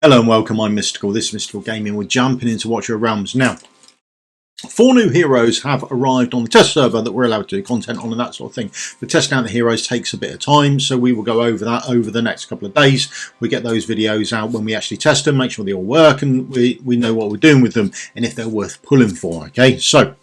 Hello and welcome, I'm Mystical. This is Mystical Gaming. We're jumping into Watch Your Realms. Now, 4 new heroes have arrived on the test server that we're allowed to do content on and that sort of thing. But testing out the heroes takes a bit of time, so we will go over that over the next couple of days. We get those videos out when we actually test them, make sure they all work, and we know what we're doing with them and if they're worth pulling for. Okay, so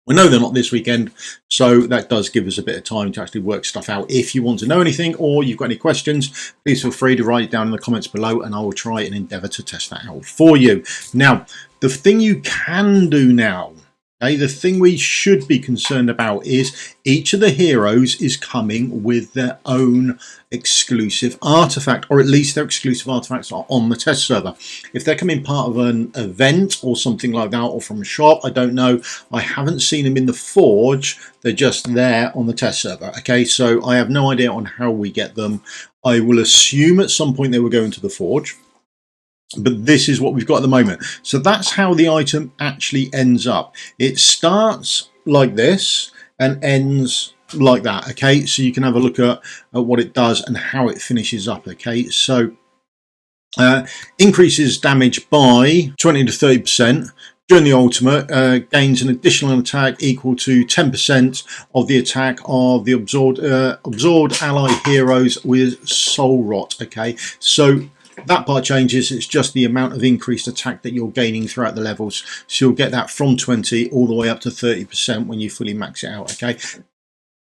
we know they're not this weekend, so that does give us a bit of time to actually work stuff out. If you want to know anything or you've got any questions, please feel free to write it down in the comments below and I will try and endeavour to test that out for you. Now, the thing you can do now, okay, the thing we should be concerned about is each of the heroes is coming with their own exclusive artifact, or at least their exclusive artifacts are on the test server. If they're coming part of an event or something like that, or from a shop, I don't know. I haven't seen them in the forge. They're just there on the test server. Okay, so I have no idea on how we get them. I will assume at some point they will go into the forge. But this is what we've got at the moment. So that's how the item actually ends up. It starts like this and ends like that. Okay, so you can have a look at what it does and how it finishes up. Okay, so increases damage by 20 to 30%. During the ultimate, gains an additional attack equal to 10% of the attack of the absorbed ally heroes with soul rot. Okay, so that part changes. It's just the amount of increased attack that you're gaining throughout the levels. So you'll get that from 20 all the way up to 30% when you fully max it out. Okay,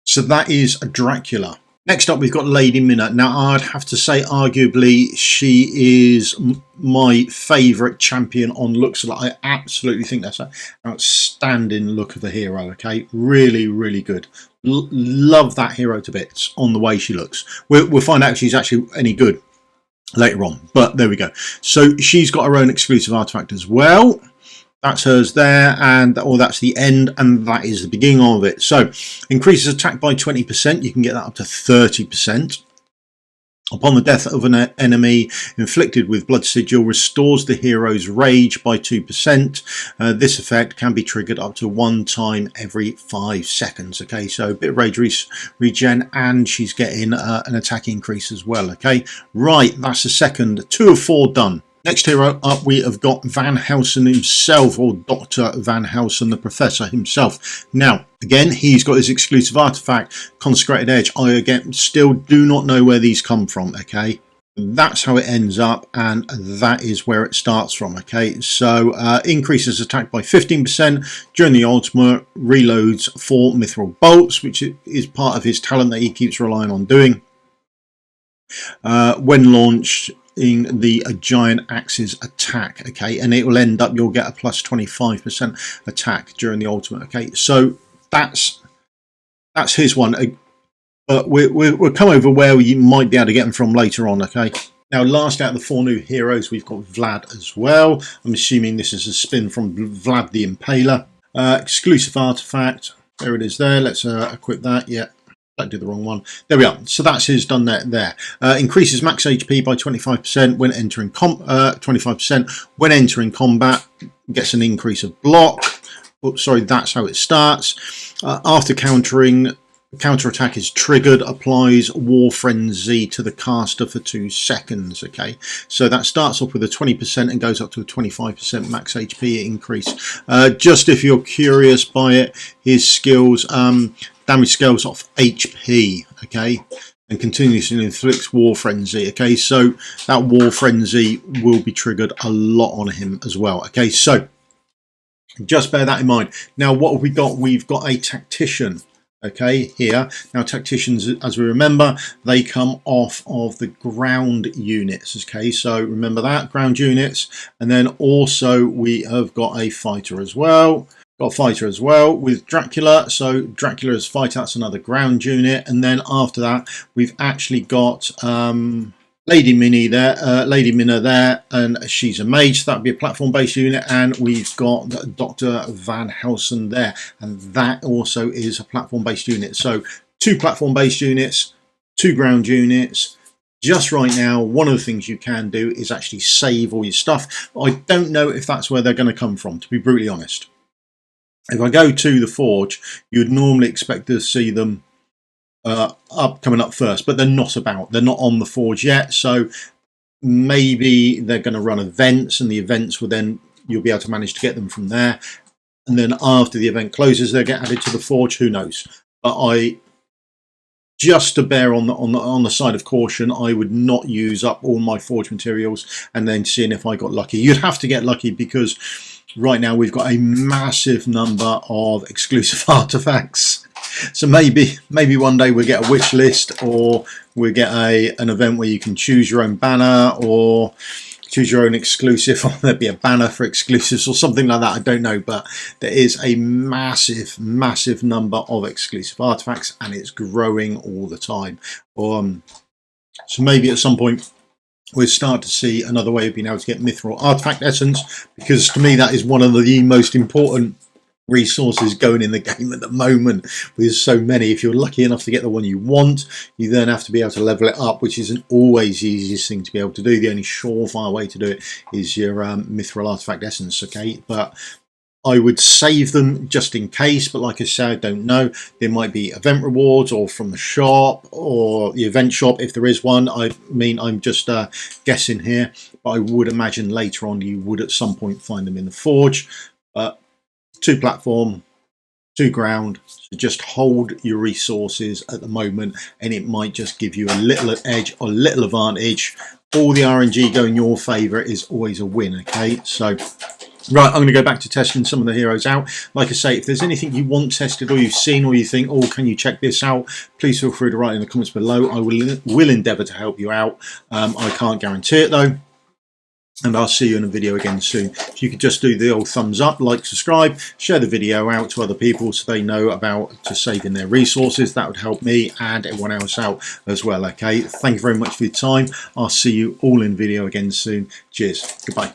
so that is a Dracula. Next up, we've got Lady Mina. Now, I'd have to say, arguably, she is my favourite champion on looks. I absolutely think that's an outstanding look of a hero. Okay, really, really good. Love that hero to bits on the way she looks. We'll find out if she's actually any good later on, but there we go. So she's got her own exclusive artifact as well. That's hers there, and that's the end, and that is the beginning of it. So increases attack by 20%. You can get that up to 30%. Upon the death of an enemy inflicted with blood sigil, restores the hero's rage by 2%. This effect can be triggered up to 1 time every 5 seconds. Okay, so a bit of rage regen, and she's getting an attack increase as well. Okay, right, that's the second. 2 of 4 done. Next hero up, we have got Van Helson himself, or Dr. Van Helson, the Professor himself. Now, again, he's got his exclusive artifact, Consecrated Edge. I, again, still do not know where these come from, okay? That's how it ends up, and that is where it starts from, okay? So, increases attack by 15% during the ultimate, reloads 4 mithril bolts, which is part of his talent that he keeps relying on doing. When launched in the giant axe's attack, okay, and it will end up, you'll get a plus 25% attack during the ultimate. Okay, so that's his one, but we'll come over where you might be able to get them from later on. Okay, now last out of the 4 new heroes, we've got Vlad as well. I'm assuming this is a spin from Vlad the Impaler. Exclusive artifact, there it is there. Let's equip that. Yeah, I did the wrong one. There we are. So that's his done there. Increases max HP by 25% when entering 25% when entering combat. Gets an increase of block. Oops, sorry, that's how it starts. After countering, counterattack is triggered. Applies War Frenzy to the caster for 2 seconds. Okay, so that starts off with a 20% and goes up to a 25% max HP increase. Just if you're curious by it, his skills. Damage scales off HP, okay, and continuously inflicts War Frenzy, okay, so that War Frenzy will be triggered a lot on him as well, okay, so just bear that in mind. Now, what have we got? We've got a Tactician, okay, here. Now, Tacticians, as we remember, they come off of the ground units, okay, so remember that, ground units, and then also we have got a fighter as well. Got a fighter as well with Dracula, so Dracula is fighter, that's another ground unit, and then after that we've actually got Lady Mina there, and she's a mage, so that'd be a platform based unit, and we've got Dr. Van Helson there, and that also is a platform based unit. So 2 platform based units, 2 ground units. Just right now, one of the things you can do is actually save all your stuff. I don't know if that's where they're going to come from, to be brutally honest. If I go to the forge, you'd normally expect to see them coming up first, but they're not on the forge yet. So maybe they're going to run events, and the events will then, you'll be able to manage to get them from there. And then after the event closes, they'll get added to the forge. Who knows? But just to bear on the side of caution, I would not use up all my forge materials and then seeing if I got lucky. You'd have to get lucky, because right now we've got a massive number of exclusive artifacts. So maybe one day we'll get a wish list, or we'll get an event where you can choose your own banner, or choose your own exclusive, or there'd be a banner for exclusives or something like that. I don't know, but there is a massive number of exclusive artifacts, and it's growing all the time. So maybe at some point we'll start to see another way of being able to get mithril artifact essence, because to me that is one of the most important resources going in the game at the moment. There's so many. If you're lucky enough to get the one you want, you then have to be able to level it up, which isn't always the easiest thing to be able to do. The only surefire way to do it is your mithril artifact essence. Okay, but I would save them just in case. But like I said, I don't know. There might be event rewards, or from the shop, or the event shop if there is one. I mean, I'm just guessing here, but I would imagine later on you would at some point find them in the forge. 2 platform, 2 ground, so just hold your resources at the moment, and it might just give you a little edge or a little advantage. All the RNG going your favour is always a win. Okay, so right, I'm going to go back to testing some of the heroes out. Like I say, if there's anything you want tested, or you've seen, or you think, oh, can you check this out, please feel free to write in the comments below. I will endeavour to help you out. I can't guarantee it though. And I'll see you in a video again soon. If you could just do the old thumbs up, like, subscribe, share the video out to other people so they know about just saving their resources. That would help me and everyone else out as well. Okay, thank you very much for your time. I'll see you all in video again soon. Cheers. Goodbye.